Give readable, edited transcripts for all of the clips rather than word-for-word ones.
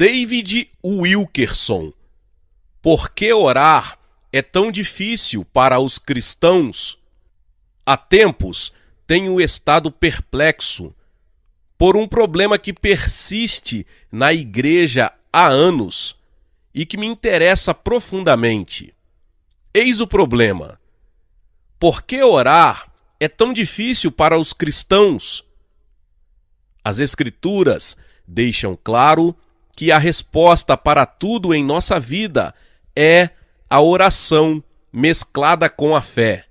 David Wilkerson. Por que orar é tão difícil para os cristãos? Há tempos tenho estado perplexo por um problema que persiste na igreja há anos e que me interessa profundamente. Eis o problema. Por que orar é tão difícil para os cristãos? As Escrituras deixam claro que a resposta para tudo em nossa vida é a oração mesclada com a fé.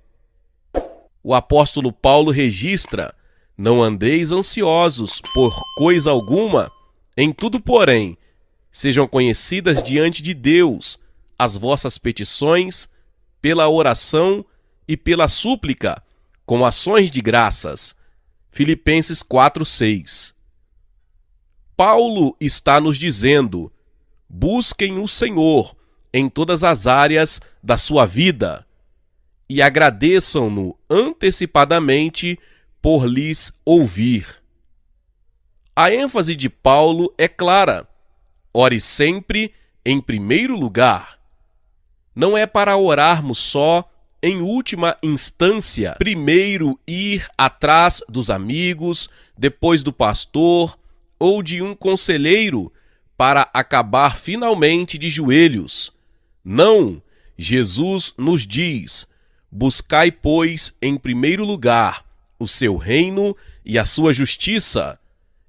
O apóstolo Paulo registra: não andeis ansiosos por coisa alguma, em tudo, porém, sejam conhecidas diante de Deus as vossas petições, pela oração e pela súplica, com ações de graças. Filipenses 4:6. Paulo está nos dizendo: busquem o Senhor em todas as áreas da sua vida e agradeçam-no antecipadamente por lhes ouvir. A ênfase de Paulo é clara: ore sempre em primeiro lugar. Não é para orarmos só em última instância, primeiro ir atrás dos amigos, depois do pastor ou de um conselheiro, para acabar finalmente de joelhos. Não, Jesus nos diz: buscai, pois, em primeiro lugar o seu reino e a sua justiça,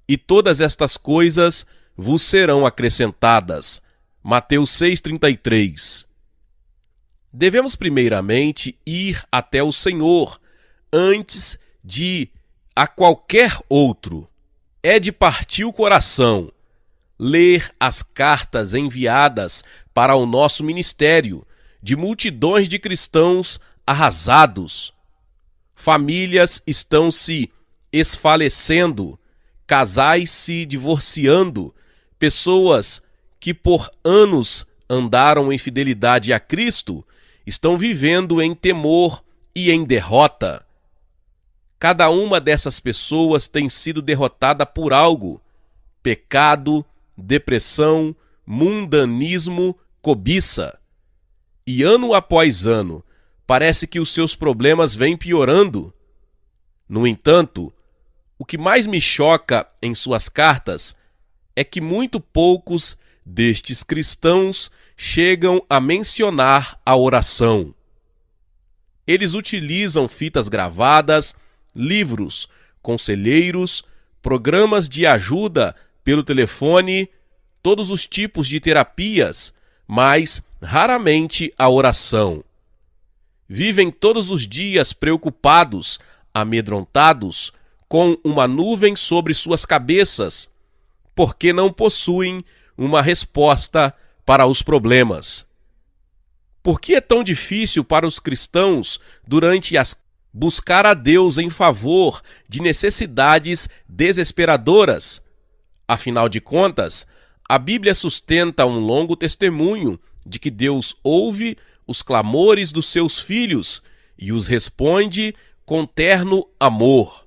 e todas estas coisas vos serão acrescentadas. Mateus 6,33. Devemos primeiramente ir até o Senhor antes de a qualquer outro. É de partir o coração ler as cartas enviadas para o nosso ministério de multidões de cristãos arrasados. Famílias estão se esfalecendo, casais se divorciando, pessoas que por anos andaram em fidelidade a Cristo estão vivendo em temor e em derrota. Cada uma dessas pessoas tem sido derrotada por algo: pecado, depressão, mundanismo, cobiça. E ano após ano, parece que os seus problemas vêm piorando. No entanto, o que mais me choca em suas cartas é que muito poucos destes cristãos chegam a mencionar a oração. Eles utilizam fitas gravadas, livros, conselheiros, programas de ajuda pelo telefone, todos os tipos de terapias, mas raramente a oração. Vivem todos os dias preocupados, amedrontados, com uma nuvem sobre suas cabeças, porque não possuem uma resposta para os problemas. Por que é tão difícil para os cristãos, durante as buscar a Deus em favor de necessidades desesperadoras? Afinal de contas, a Bíblia sustenta um longo testemunho de que Deus ouve os clamores dos seus filhos e os responde com terno amor.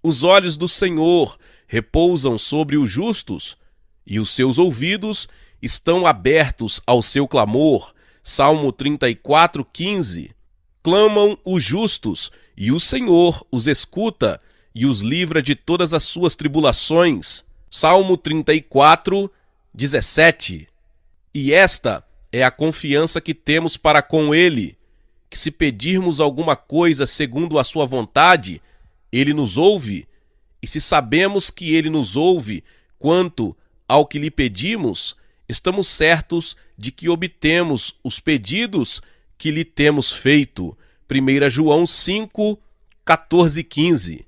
Os olhos do Senhor repousam sobre os justos e os seus ouvidos estão abertos ao seu clamor. Salmo 34:15. Clamam os justos, e o Senhor os escuta e os livra de todas as suas tribulações. Salmo 34:17. E esta é a confiança que temos para com Ele, que se pedirmos alguma coisa segundo a sua vontade, Ele nos ouve, e se sabemos que Ele nos ouve quanto ao que lhe pedimos, estamos certos de que obtemos os pedidos que lhe temos feito. 1 João 5:14-15.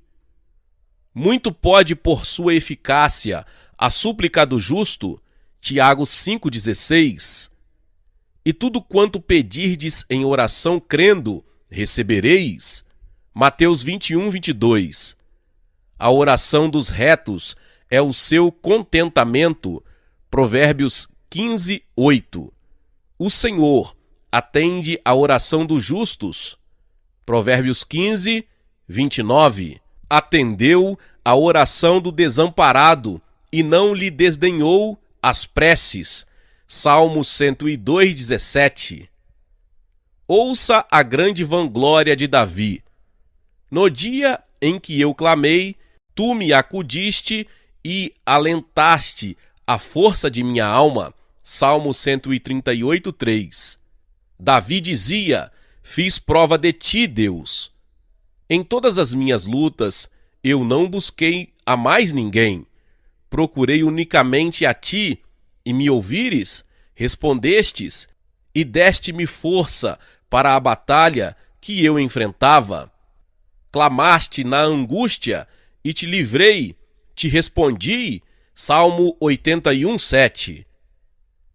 Muito pode, por sua eficácia, a súplica do justo. Tiago 5:16. E tudo quanto pedirdes em oração crendo, recebereis. Mateus 21:22. A oração dos retos é o seu contentamento. Provérbios 15:8. O Senhor atende a oração dos justos. Provérbios 15:29. Atendeu a oração do desamparado e não lhe desdenhou as preces, Salmo 102:17. Ouça a grande vanglória de Davi. No dia em que eu clamei, tu me acudiste e alentaste a força de minha alma. Salmo 138:3. Davi dizia: fiz prova de ti, Deus. Em todas as minhas lutas, eu não busquei a mais ninguém. Procurei unicamente a ti, e me ouvires, respondestes, e deste-me força para a batalha que eu enfrentava. Clamaste na angústia, e te livrei, te respondi. Salmo 81:7.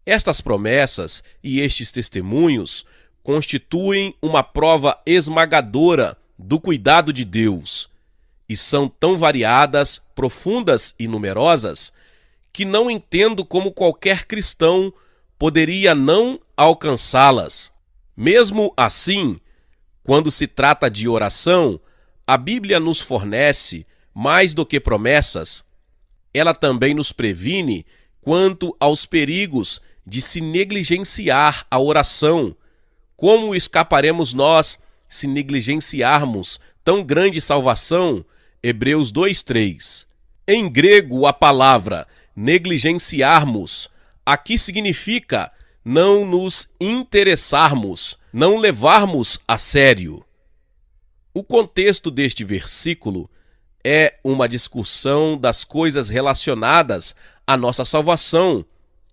Estas promessas e estes testemunhos constituem uma prova esmagadora do cuidado de Deus, e são tão variadas, profundas e numerosas, que não entendo como qualquer cristão poderia não alcançá-las. Mesmo assim, quando se trata de oração, a Bíblia nos fornece mais do que promessas. Ela também nos previne quanto aos perigos de se negligenciar a oração. Como escaparemos nós se negligenciarmos tão grande salvação? Hebreus 2:3. Em grego, a palavra negligenciarmos aqui significa não nos interessarmos, não levarmos a sério. O contexto deste versículo é uma discussão das coisas relacionadas à nossa salvação,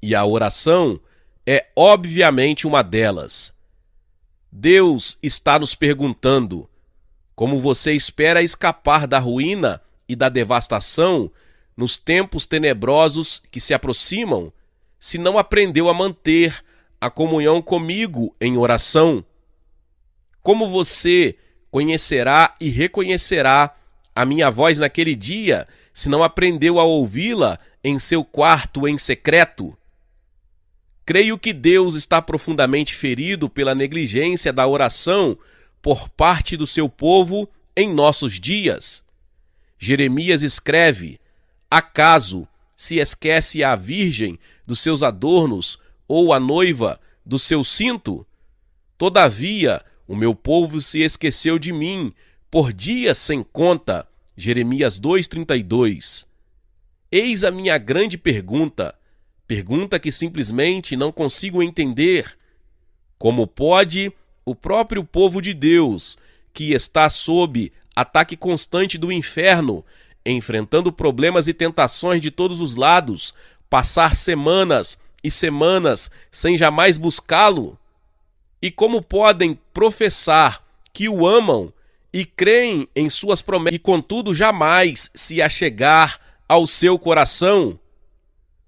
e a oração é obviamente uma delas. Deus está nos perguntando: como você espera escapar da ruína e da devastação nos tempos tenebrosos que se aproximam, se não aprendeu a manter a comunhão comigo em oração? Como você conhecerá e reconhecerá a minha voz naquele dia, se não aprendeu a ouvi-la em seu quarto em secreto? Creio que Deus está profundamente ferido pela negligência da oração por parte do seu povo em nossos dias. Jeremias escreve: acaso se esquece a virgem dos seus adornos ou a noiva do seu cinto? Todavia, o meu povo se esqueceu de mim por dias sem conta. Jeremias 2:32. Eis a minha grande pergunta que simplesmente não consigo entender. Como pode o próprio povo de Deus, que está sob ataque constante do inferno, enfrentando problemas e tentações de todos os lados, passar semanas e semanas sem jamais buscá-lo? E como podem professar que o amam e creem em suas promessas e contudo jamais se achegar ao seu coração?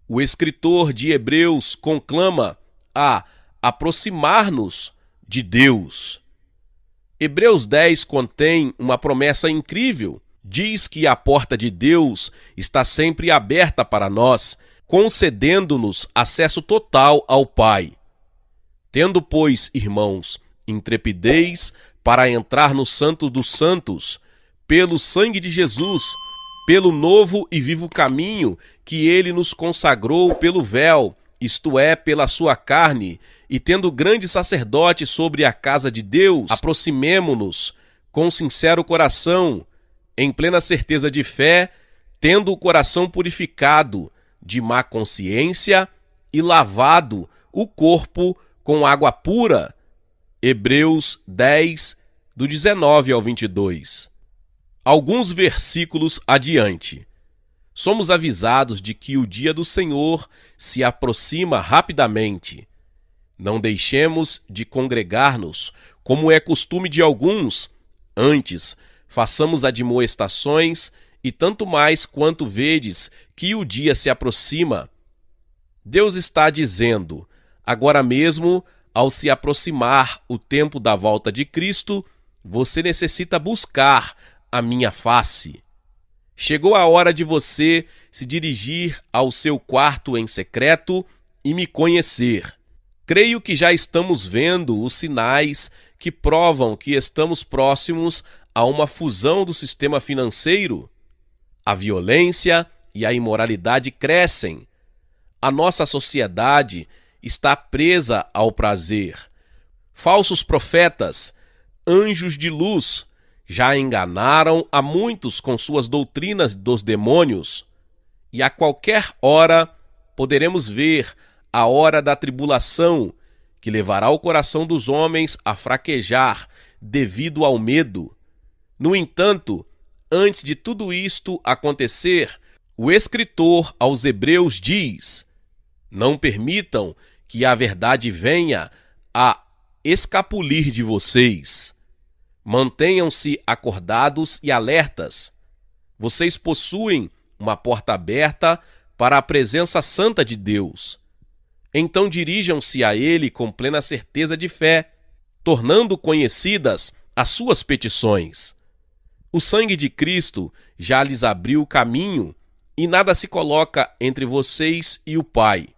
O escritor de Hebreus conclama a aproximar-nos de Deus. Hebreus 10 contém uma promessa incrível. Diz que a porta de Deus está sempre aberta para nós, concedendo-nos acesso total ao Pai. Tendo, pois, irmãos, intrepidez para entrar no Santo dos Santos, pelo sangue de Jesus, pelo novo e vivo caminho que ele nos consagrou pelo véu, isto é, pela sua carne, e tendo grande sacerdote sobre a casa de Deus, aproximemo-nos com sincero coração, em plena certeza de fé, tendo o coração purificado de má consciência e lavado o corpo com água pura. Hebreus 10, do 19 ao 22. Alguns versículos adiante, somos avisados de que o dia do Senhor se aproxima rapidamente. Não deixemos de congregar-nos, como é costume de alguns. Antes, façamos admoestações, e tanto mais quanto vedes que o dia se aproxima. Deus está dizendo: agora mesmo, ao se aproximar o tempo da volta de Cristo, você necessita buscar a minha face. Chegou a hora de você se dirigir ao seu quarto em secreto e me conhecer. Creio que já estamos vendo os sinais que provam que estamos próximos a uma fusão do sistema financeiro. A violência e a imoralidade crescem. A nossa sociedade está presa ao prazer. Falsos profetas, anjos de luz, já enganaram a muitos com suas doutrinas dos demônios. E a qualquer hora poderemos ver a hora da tribulação, que levará o coração dos homens a fraquejar devido ao medo. No entanto, antes de tudo isto acontecer, o escritor aos Hebreus diz: não permitam que a verdade venha a escapulir de vocês. Mantenham-se acordados e alertas. Vocês possuem uma porta aberta para a presença santa de Deus. Então dirijam-se a Ele com plena certeza de fé, tornando conhecidas as suas petições. O sangue de Cristo já lhes abriu o caminho e nada se coloca entre vocês e o Pai.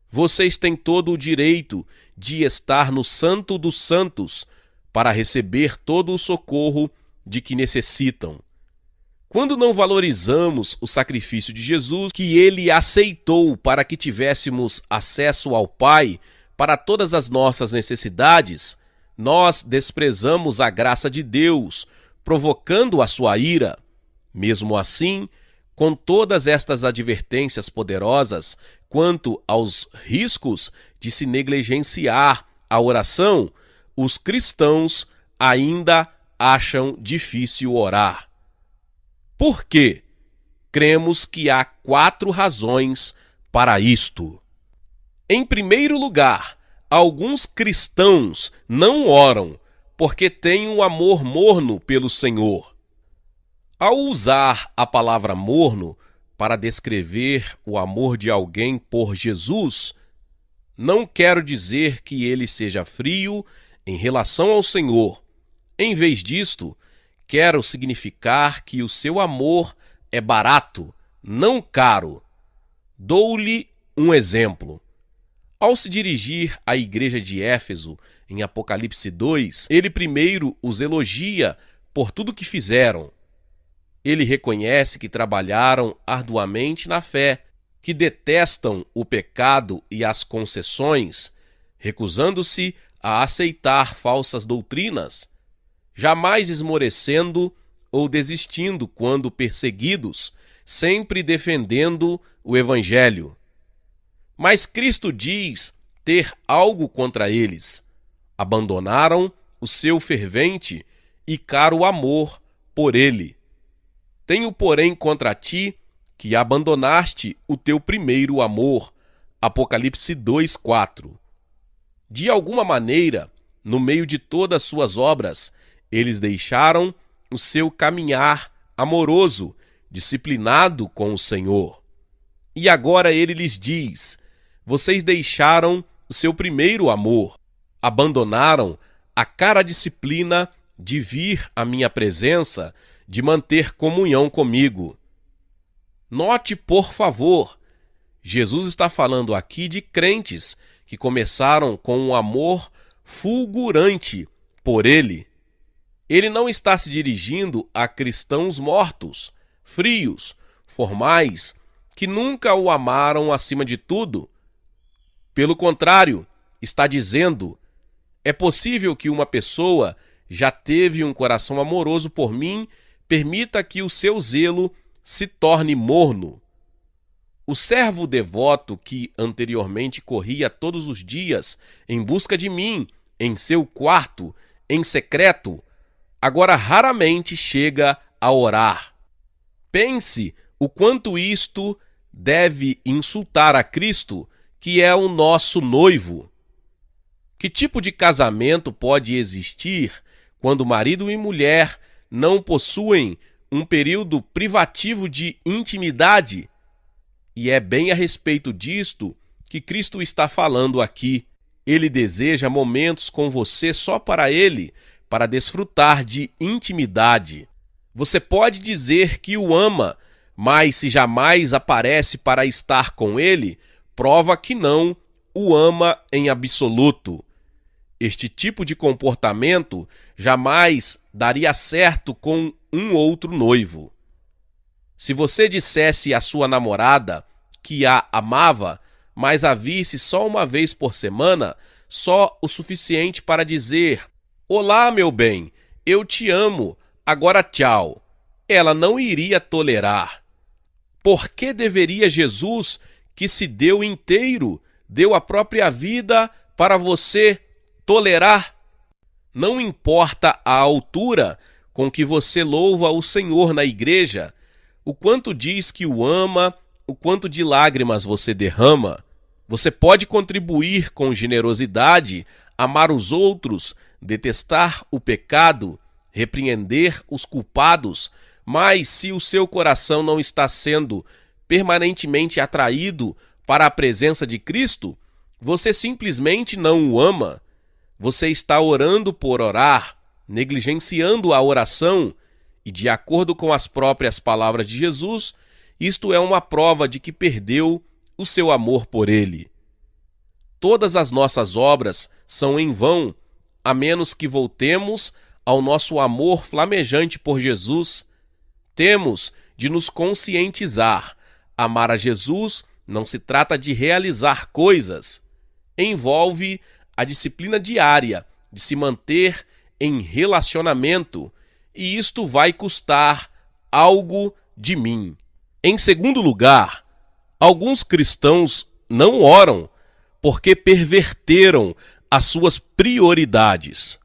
Vocês têm todo o direito de estar no Santo dos Santos para receber todo o socorro de que necessitam. Quando não valorizamos o sacrifício de Jesus, que Ele aceitou para que tivéssemos acesso ao Pai para todas as nossas necessidades, nós desprezamos a graça de Deus, provocando a sua ira. Mesmo assim, com todas estas advertências poderosas quanto aos riscos de se negligenciar a oração, os cristãos ainda acham difícil orar. Por quê? Cremos que há 4 razões para isto. Em primeiro lugar, alguns cristãos não oram porque têm um amor morno pelo Senhor. Ao usar a palavra morno para descrever o amor de alguém por Jesus, não quero dizer que ele seja frio em relação ao Senhor. Em vez disto, quero significar que o seu amor é barato, não caro. Dou-lhe um exemplo. Ao se dirigir à igreja de Éfeso, em Apocalipse 2, ele primeiro os elogia por tudo que fizeram. Ele reconhece que trabalharam arduamente na fé, que detestam o pecado e as concessões, recusando-se a aceitar falsas doutrinas, jamais esmorecendo ou desistindo quando perseguidos, sempre defendendo o Evangelho. Mas Cristo diz ter algo contra eles. Abandonaram o seu fervente e caro amor por ele. Tenho, porém, contra ti que abandonaste o teu primeiro amor. Apocalipse 2:4. De alguma maneira, no meio de todas suas obras, eles deixaram o seu caminhar amoroso, disciplinado com o Senhor. E agora ele lhes diz: vocês deixaram o seu primeiro amor, abandonaram a cara disciplina de vir à minha presença, de manter comunhão comigo. Note, por favor, Jesus está falando aqui de crentes que começaram com um amor fulgurante por ele. Ele não está se dirigindo a cristãos mortos, frios, formais, que nunca o amaram acima de tudo. Pelo contrário, está dizendo: é possível que uma pessoa já teve um coração amoroso por mim, permita que o seu zelo se torne morno. O servo devoto que anteriormente corria todos os dias em busca de mim, em seu quarto, em secreto, agora raramente chega a orar. Pense o quanto isto deve insultar a Cristo, que é o nosso noivo. Que tipo de casamento pode existir quando marido e mulher não possuem um período privativo de intimidade? E é bem a respeito disto que Cristo está falando aqui. Ele deseja momentos com você só para ele, para desfrutar de intimidade. Você pode dizer que o ama, mas se jamais aparece para estar com ele, prova que não o ama em absoluto. Este tipo de comportamento jamais daria certo com um outro noivo. Se você dissesse à sua namorada que a amava, mas a visse só uma vez por semana, só o suficiente para dizer: "Olá, meu bem, eu te amo, agora tchau", ela não iria tolerar. Por que deveria Jesus, que se deu inteiro, deu a própria vida para você, tolerar? Não importa a altura com que você louva o Senhor na igreja, o quanto diz que o ama, o quanto de lágrimas você derrama. Você pode contribuir com generosidade, amar os outros, detestar o pecado, repreender os culpados, mas se o seu coração não está sendo permanentemente atraído para a presença de Cristo, você simplesmente não o ama. Você está orando por orar, negligenciando a oração, e de acordo com as próprias palavras de Jesus, isto é uma prova de que perdeu o seu amor por ele. Todas as nossas obras são em vão, a menos que voltemos ao nosso amor flamejante por Jesus. Temos de nos conscientizar. Amar a Jesus não se trata de realizar coisas. Envolve a disciplina diária de se manter em relacionamento, e isto vai custar algo de mim. Em segundo lugar, alguns cristãos não oram porque perverteram as suas prioridades.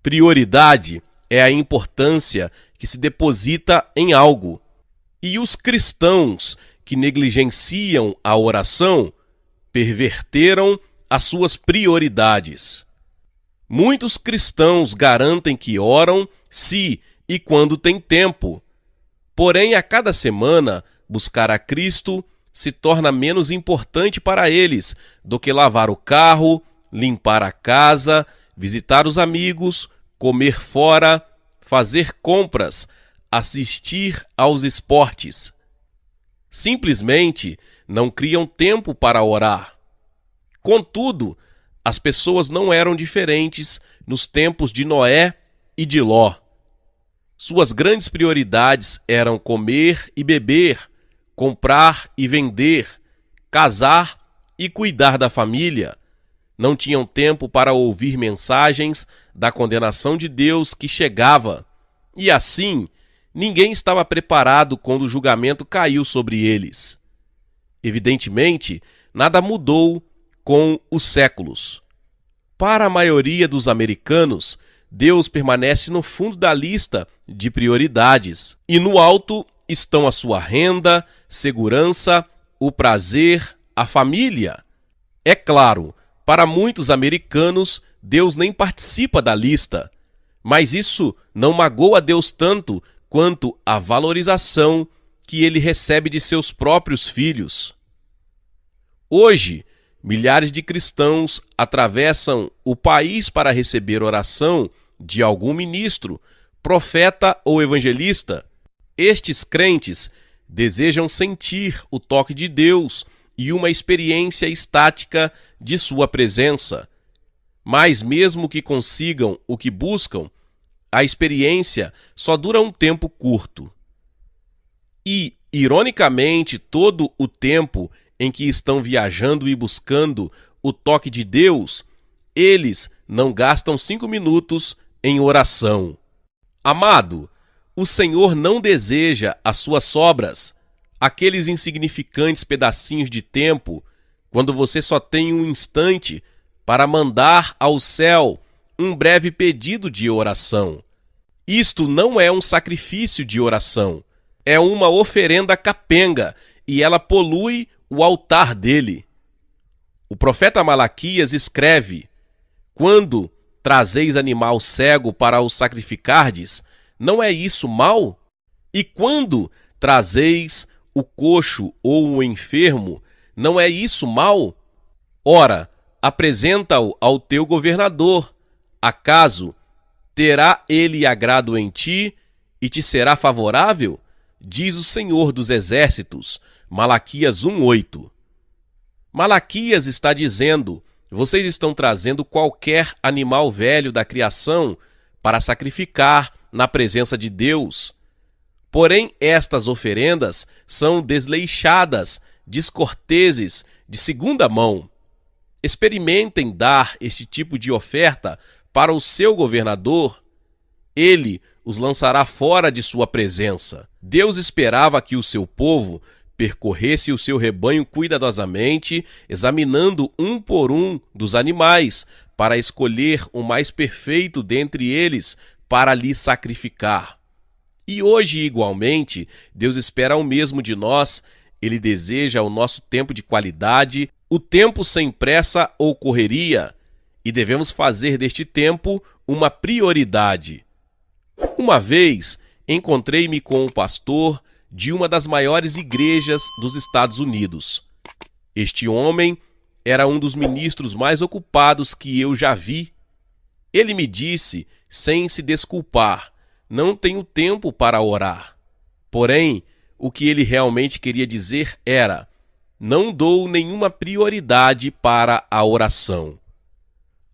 Prioridade é a importância que se deposita em algo. E os cristãos que negligenciam a oração perverteram as suas prioridades. Muitos cristãos garantem que oram se e quando têm tempo. Porém, a cada semana, buscar a Cristo se torna menos importante para eles do que lavar o carro, limpar a casa, visitar os amigos, comer fora, fazer compras, assistir aos esportes. Simplesmente não criam tempo para orar. Contudo, as pessoas não eram diferentes nos tempos de Noé e de Ló. Suas grandes prioridades eram comer e beber, comprar e vender, casar e cuidar da família. Não tinham tempo para ouvir mensagens da condenação de Deus que chegava. E assim, ninguém estava preparado quando o julgamento caiu sobre eles. Evidentemente, nada mudou com os séculos. Para a maioria dos americanos, Deus permanece no fundo da lista de prioridades, e no alto estão a sua renda, segurança, o prazer, a família. É claro, para muitos americanos, Deus nem participa da lista, mas isso não magoa Deus tanto quanto a valorização que ele recebe de seus próprios filhos. Hoje, milhares de cristãos atravessam o país para receber oração de algum ministro, profeta ou evangelista. Estes crentes desejam sentir o toque de Deus e uma experiência estática de sua presença. Mas mesmo que consigam o que buscam, a experiência só dura um tempo curto. E, ironicamente, todo o tempo em que estão viajando e buscando o toque de Deus, eles não gastam 5 minutos em oração. Amado, o Senhor não deseja as suas sobras, aqueles insignificantes pedacinhos de tempo, quando você só tem um instante para mandar ao céu um breve pedido de oração. Isto não é um sacrifício de oração, é uma oferenda capenga, e ela polui o altar dele. O profeta Malaquias escreve: "Quando trazeis animal cego para o sacrificardes, não é isso mal? E quando trazeis o coxo ou o enfermo, não é isso mal? Ora, apresenta-o ao teu governador. Acaso terá ele agrado em ti e te será favorável? Diz o Senhor dos Exércitos." Malaquias 1:8. Malaquias está dizendo: vocês estão trazendo qualquer animal velho da criação para sacrificar na presença de Deus. Porém, estas oferendas são desleixadas, descorteses, de segunda mão. Experimentem dar este tipo de oferta para o seu governador. Ele os lançará fora de sua presença. Deus esperava que o seu povo percorresse o seu rebanho cuidadosamente, examinando um por um dos animais, para escolher o mais perfeito dentre eles para lhe sacrificar. E hoje, igualmente, Deus espera o mesmo de nós. Ele deseja o nosso tempo de qualidade, o tempo sem pressa ou correria, e devemos fazer deste tempo uma prioridade. Uma vez, encontrei-me com um pastor de uma das maiores igrejas dos Estados Unidos. Este homem era um dos ministros mais ocupados que eu já vi. Ele me disse, sem se desculpar, não tenho tempo para orar. Porém, o que ele realmente queria dizer era, não dou nenhuma prioridade para a oração.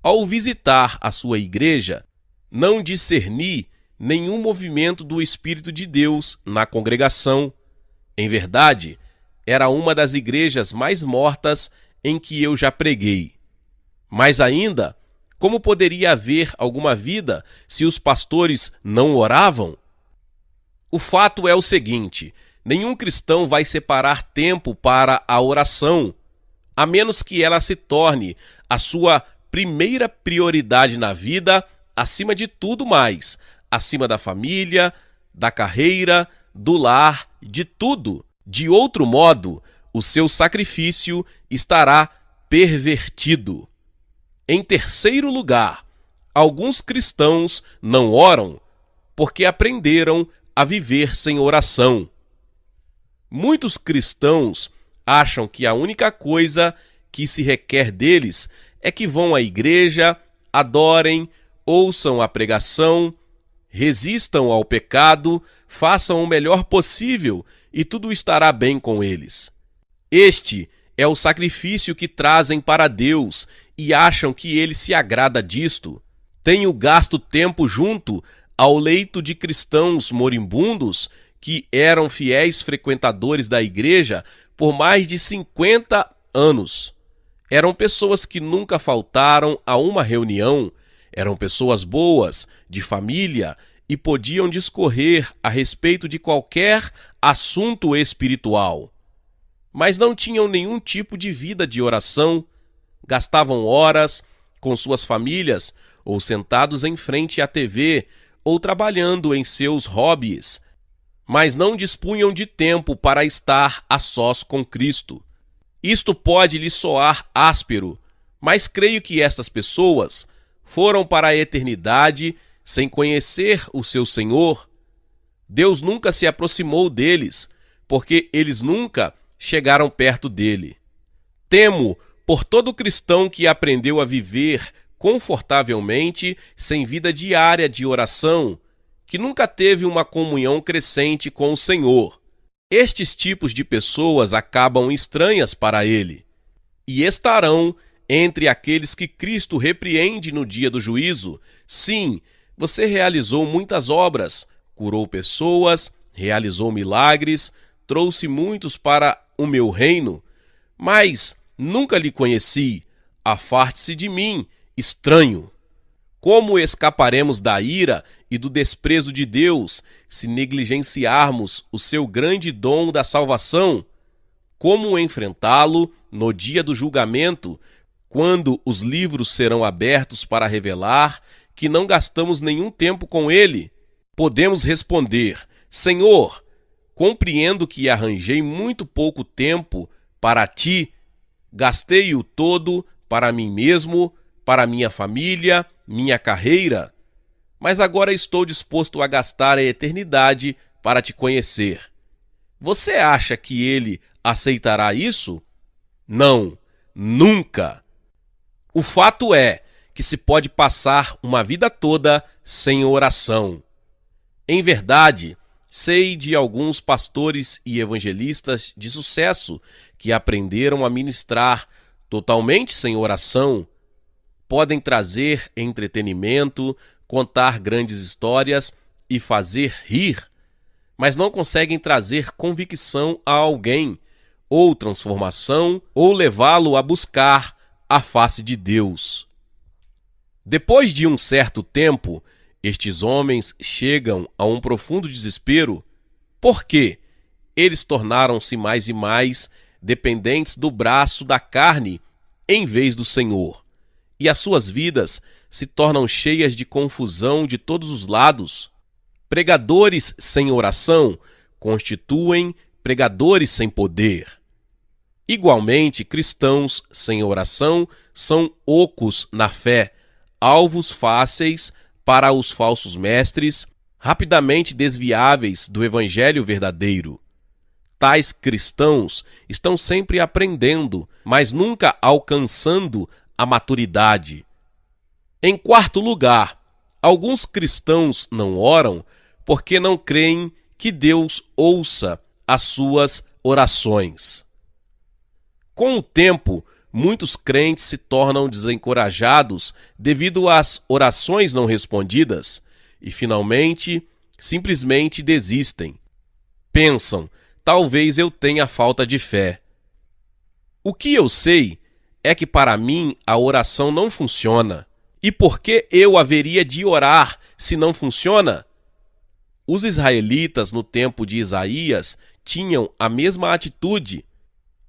Ao visitar a sua igreja, não discerni nenhum movimento do Espírito de Deus na congregação. Em verdade, era uma das igrejas mais mortas em que eu já preguei. Mas ainda, como poderia haver alguma vida se os pastores não oravam? O fato é o seguinte: nenhum cristão vai separar tempo para a oração, a menos que ela se torne a sua primeira prioridade na vida, acima de tudo mais, acima da família, da carreira, do lar, de tudo. De outro modo, o seu sacrifício estará pervertido. Em terceiro lugar, alguns cristãos não oram porque aprenderam a viver sem oração. Muitos cristãos acham que a única coisa que se requer deles é que vão à igreja, adorem, ouçam a pregação, resistam ao pecado, façam o melhor possível e tudo estará bem com eles. Este é o sacrifício que trazem para Deus e acham que ele se agrada disto. Tenho gasto tempo junto ao leito de cristãos moribundos que eram fiéis frequentadores da igreja por mais de 50 anos. Eram pessoas que nunca faltaram a uma reunião, eram pessoas boas, de família, e podiam discorrer a respeito de qualquer assunto espiritual. Mas não tinham nenhum tipo de vida de oração, gastavam horas com suas famílias, ou sentados em frente à TV, ou trabalhando em seus hobbies, mas não dispunham de tempo para estar a sós com Cristo. Isto pode lhe soar áspero, mas creio que estas pessoas foram para a eternidade sem conhecer o seu Senhor. Deus nunca se aproximou deles, porque eles nunca chegaram perto dele. Temo por todo cristão que aprendeu a viver confortavelmente, sem vida diária de oração, que nunca teve uma comunhão crescente com o Senhor. Estes tipos de pessoas acabam estranhas para ele, e estarão entre aqueles que Cristo repreende no dia do juízo. Sim, você realizou muitas obras, curou pessoas, realizou milagres, trouxe muitos para o meu reino, mas nunca lhe conheci. Afaste-se de mim, estranho. Como escaparemos da ira e do desprezo de Deus se negligenciarmos o seu grande dom da salvação? Como enfrentá-lo no dia do julgamento, quando os livros serão abertos para revelar que não gastamos nenhum tempo com ele? Podemos responder: Senhor, compreendo que arranjei muito pouco tempo para ti, gastei-o todo para mim mesmo, para minha família, minha carreira, mas agora estou disposto a gastar a eternidade para te conhecer. Você acha que ele aceitará isso? Não, nunca. O fato é que se pode passar uma vida toda sem oração. Em verdade, sei de alguns pastores e evangelistas de sucesso que aprenderam a ministrar totalmente sem oração. Podem trazer entretenimento, contar grandes histórias e fazer rir, mas não conseguem trazer convicção a alguém ou transformação, ou levá-lo a buscar a face de Deus. Depois de um certo tempo, estes homens chegam a um profundo desespero, porque eles tornaram-se mais e mais dependentes do braço da carne em vez do Senhor, e as suas vidas se tornam cheias de confusão de todos os lados. Pregadores sem oração constituem pregadores sem poder. Igualmente, cristãos sem oração são ocos na fé, alvos fáceis para os falsos mestres, rapidamente desviáveis do evangelho verdadeiro. Tais cristãos estão sempre aprendendo, mas nunca alcançando a maturidade. Em quarto lugar, alguns cristãos não oram porque não creem que Deus ouça as suas orações. Com o tempo, muitos crentes se tornam desencorajados devido às orações não respondidas e, finalmente, simplesmente desistem. Pensam, talvez eu tenha falta de fé. O que eu sei é que para mim a oração não funciona. E por que eu haveria de orar se não funciona? Os israelitas no tempo de Isaías tinham a mesma atitude.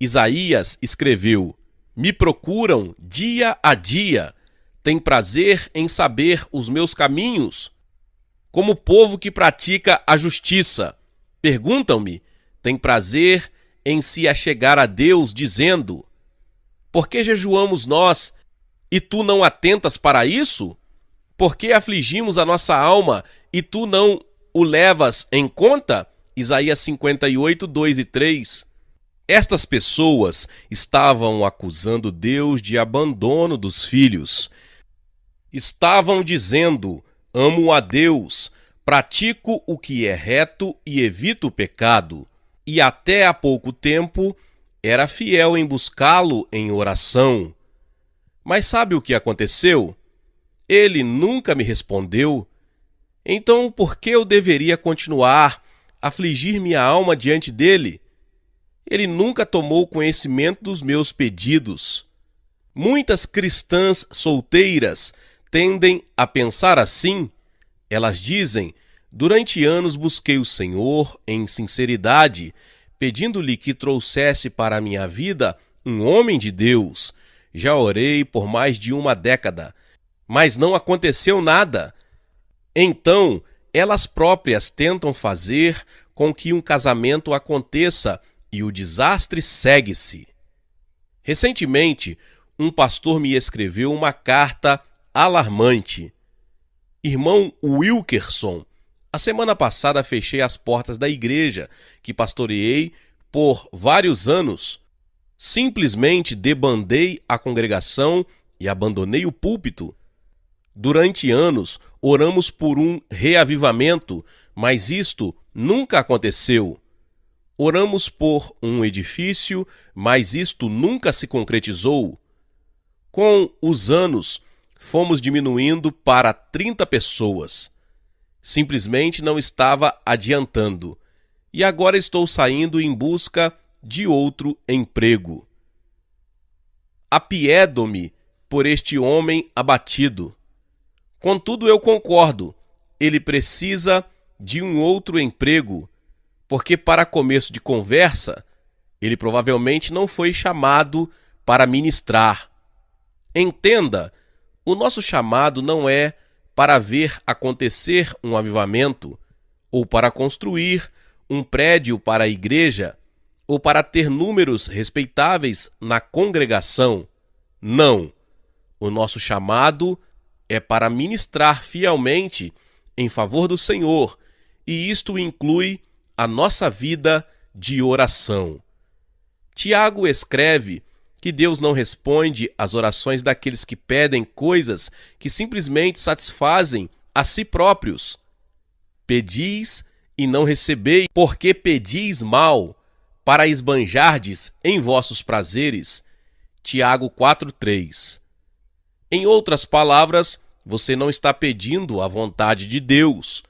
Isaías escreveu: "Me procuram dia a dia, têm prazer em saber os meus caminhos. Como povo que pratica a justiça, perguntam-me, têm prazer em se achegar a Deus, dizendo: por que jejuamos nós, e tu não atentas para isso? Por que afligimos a nossa alma, e tu não o levas em conta?" Isaías 58, 2 e 3. Estas pessoas estavam acusando Deus de abandono dos filhos. Estavam dizendo: amo a Deus, pratico o que é reto e evito o pecado. E até há pouco tempo era fiel em buscá-lo em oração. Mas sabe o que aconteceu? Ele nunca me respondeu. Então por que eu deveria continuar a afligir minha alma diante dele? Ele nunca tomou conhecimento dos meus pedidos. Muitas cristãs solteiras tendem a pensar assim. Elas dizem: durante anos busquei o Senhor em sinceridade, pedindo-lhe que trouxesse para a minha vida um homem de Deus. Já orei por mais de uma década, mas não aconteceu nada. Então, elas próprias tentam fazer com que um casamento aconteça e o desastre segue-se. Recentemente, um pastor me escreveu uma carta alarmante. Irmão Wilkerson, a semana passada fechei as portas da igreja que pastoreei por vários anos. Simplesmente debandei a congregação e abandonei o púlpito. Durante anos, oramos por um reavivamento, mas isto nunca aconteceu. Oramos por um edifício, mas isto nunca se concretizou. Com os anos, fomos diminuindo para 30 pessoas. Simplesmente não estava adiantando. E agora estou saindo em busca de outro emprego. Apiedo-me por este homem abatido. Contudo, eu concordo, ele precisa de um outro emprego, porque para começo de conversa, ele provavelmente não foi chamado para ministrar. Entenda, o nosso chamado não é para ver acontecer um avivamento, ou para construir um prédio para a igreja, ou para ter números respeitáveis na congregação. Não, o nosso chamado é para ministrar fielmente em favor do Senhor, e isto inclui a nossa vida de oração. Tiago escreve que Deus não responde às orações daqueles que pedem coisas que simplesmente satisfazem a si próprios. Pedis e não recebeis, porque pedis mal, para esbanjardes em vossos prazeres. Tiago 4:3. Em outras palavras, você não está pedindo a vontade de Deus.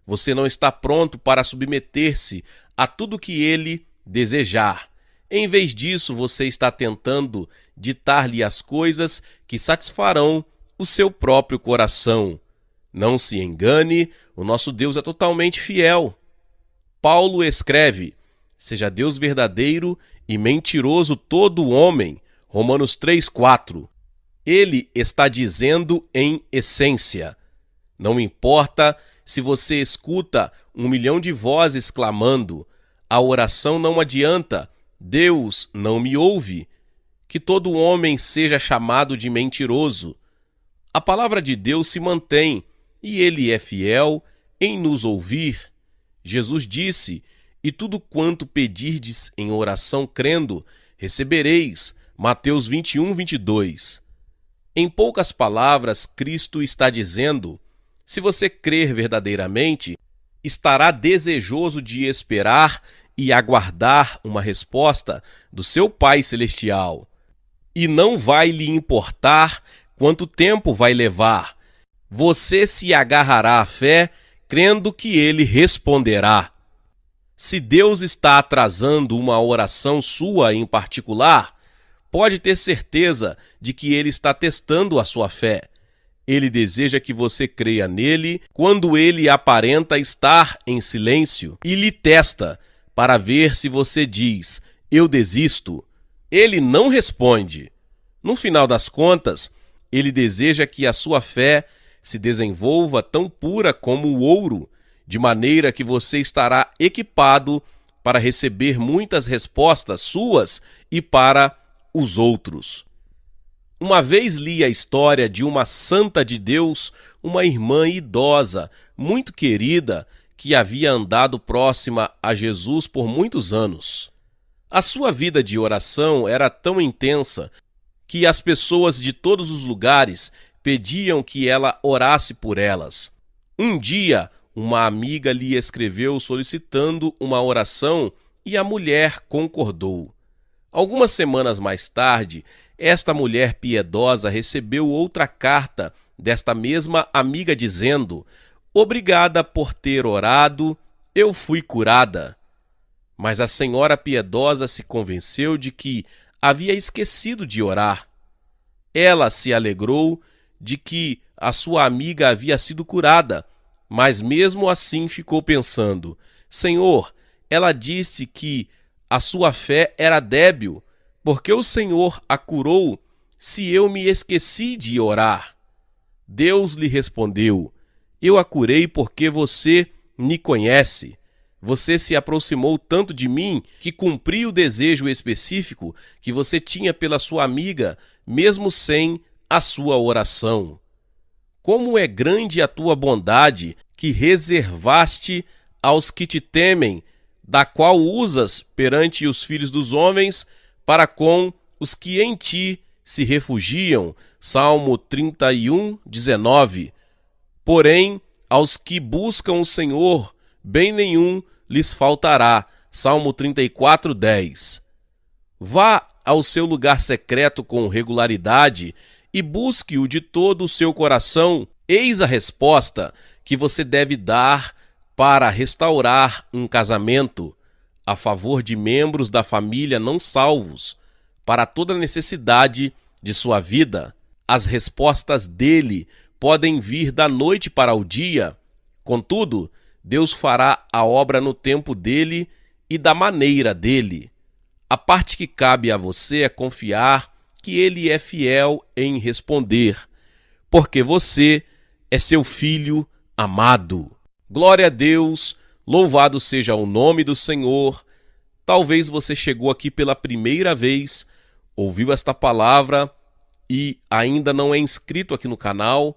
Você não está pronto para submeter-se a tudo que Ele desejar. Em vez disso, você está tentando ditar-lhe as coisas que satisfarão o seu próprio coração. Não se engane, o nosso Deus é totalmente fiel. Paulo escreve: seja Deus verdadeiro e mentiroso todo homem. Romanos 3:4. Ele está dizendo em essência: não importa se você escuta 1 milhão de vozes clamando, a oração não adianta, Deus não me ouve, que todo homem seja chamado de mentiroso. A palavra de Deus se mantém e ele é fiel em nos ouvir. Jesus disse: e tudo quanto pedirdes em oração crendo, recebereis. Mateus 21:22. Em poucas palavras, Cristo está dizendo: se você crer verdadeiramente, estará desejoso de esperar e aguardar uma resposta do seu Pai Celestial. E não vai lhe importar quanto tempo vai levar. Você se agarrará à fé, crendo que ele responderá. Se Deus está atrasando uma oração sua em particular, pode ter certeza de que ele está testando a sua fé. Ele deseja que você creia nele quando ele aparenta estar em silêncio e lhe testa para ver se você diz: eu desisto. Ele não responde. No final das contas, ele deseja que a sua fé se desenvolva tão pura como o ouro, de maneira que você estará equipado para receber muitas respostas suas e para os outros. Uma vez li a história de uma santa de Deus, uma irmã idosa, muito querida, que havia andado próxima a Jesus por muitos anos. A sua vida de oração era tão intensa que as pessoas de todos os lugares pediam que ela orasse por elas. Um dia, uma amiga lhe escreveu solicitando uma oração e a mulher concordou. Algumas semanas mais tarde, esta mulher piedosa recebeu outra carta desta mesma amiga dizendo: obrigada por ter orado, eu fui curada. Mas a senhora piedosa se convenceu de que havia esquecido de orar. Ela se alegrou de que a sua amiga havia sido curada, mas mesmo assim ficou pensando: Senhor, ela disse que a sua fé era débil, porque o Senhor a curou se eu me esqueci de orar. Deus lhe respondeu: eu a curei porque você me conhece. Você se aproximou tanto de mim que cumpri o desejo específico que você tinha pela sua amiga, mesmo sem a sua oração. Como é grande a tua bondade que reservaste aos que te temem, da qual usas perante os filhos dos homens para com os que em ti se refugiam. Salmo 31:19. Porém, aos que buscam o Senhor, bem nenhum lhes faltará. Salmo 34:10. Vá ao seu lugar secreto com regularidade e busque-o de todo o seu coração. Eis a resposta que você deve dar para restaurar um casamento a favor de membros da família não salvos, para toda necessidade de sua vida. As respostas dele podem vir da noite para o dia. Contudo, Deus fará a obra no tempo dele e da maneira dele. A parte que cabe a você é confiar que ele é fiel em responder, porque você é seu filho amado. Glória a Deus, louvado seja o nome do Senhor. Talvez você chegou aqui pela primeira vez, ouviu esta palavra e ainda não é inscrito aqui no canal.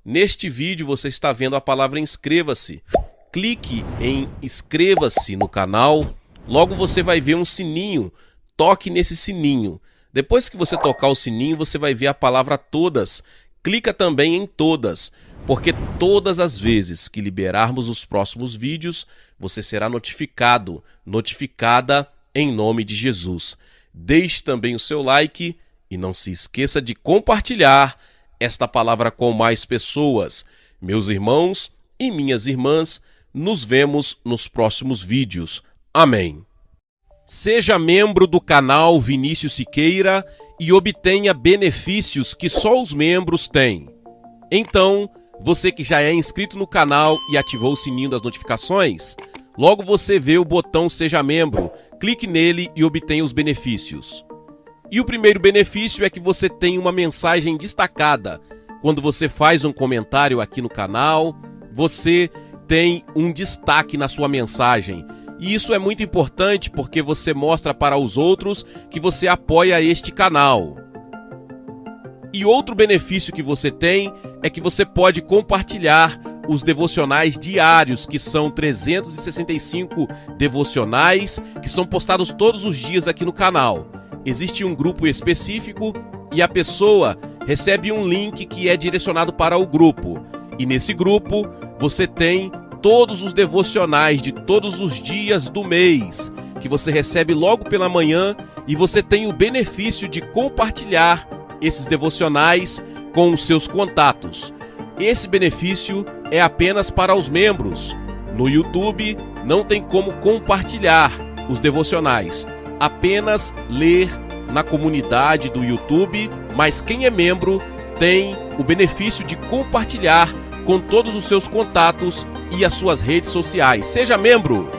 Neste vídeo você está vendo a palavra inscreva-se. Clique em inscreva-se no canal, logo você vai ver um sininho, toque nesse sininho. Depois que você tocar o sininho, você vai ver a palavra todas. Clica também em todas, porque todas as vezes que liberarmos os próximos vídeos, você será notificado, notificada em nome de Jesus. Deixe também o seu like e não se esqueça de compartilhar esta palavra com mais pessoas. Meus irmãos e minhas irmãs, nos vemos nos próximos vídeos. Amém. Seja membro do canal Vinícius Siqueira e obtenha benefícios que só os membros têm. Então, você que já é inscrito no canal e ativou o sininho das notificações, logo você vê o botão Seja Membro, clique nele e obtenha os benefícios. E o primeiro benefício é que você tem uma mensagem destacada. Quando você faz um comentário aqui no canal, você tem um destaque na sua mensagem. E isso é muito importante porque você mostra para os outros que você apoia este canal. E outro benefício que você tem é que você pode compartilhar os devocionais diários, que são 365 devocionais, que são postados todos os dias aqui no canal. Existe um grupo específico e a pessoa recebe um link que é direcionado para o grupo. E nesse grupo você tem todos os devocionais de todos os dias do mês, que você recebe logo pela manhã, e você tem o benefício de compartilhar esses devocionais com os seus contatos. Esse benefício é apenas para os membros. No YouTube não tem como compartilhar os devocionais, apenas ler na comunidade do YouTube, mas quem é membro tem o benefício de compartilhar com todos os seus contatos e as suas redes sociais. Seja membro!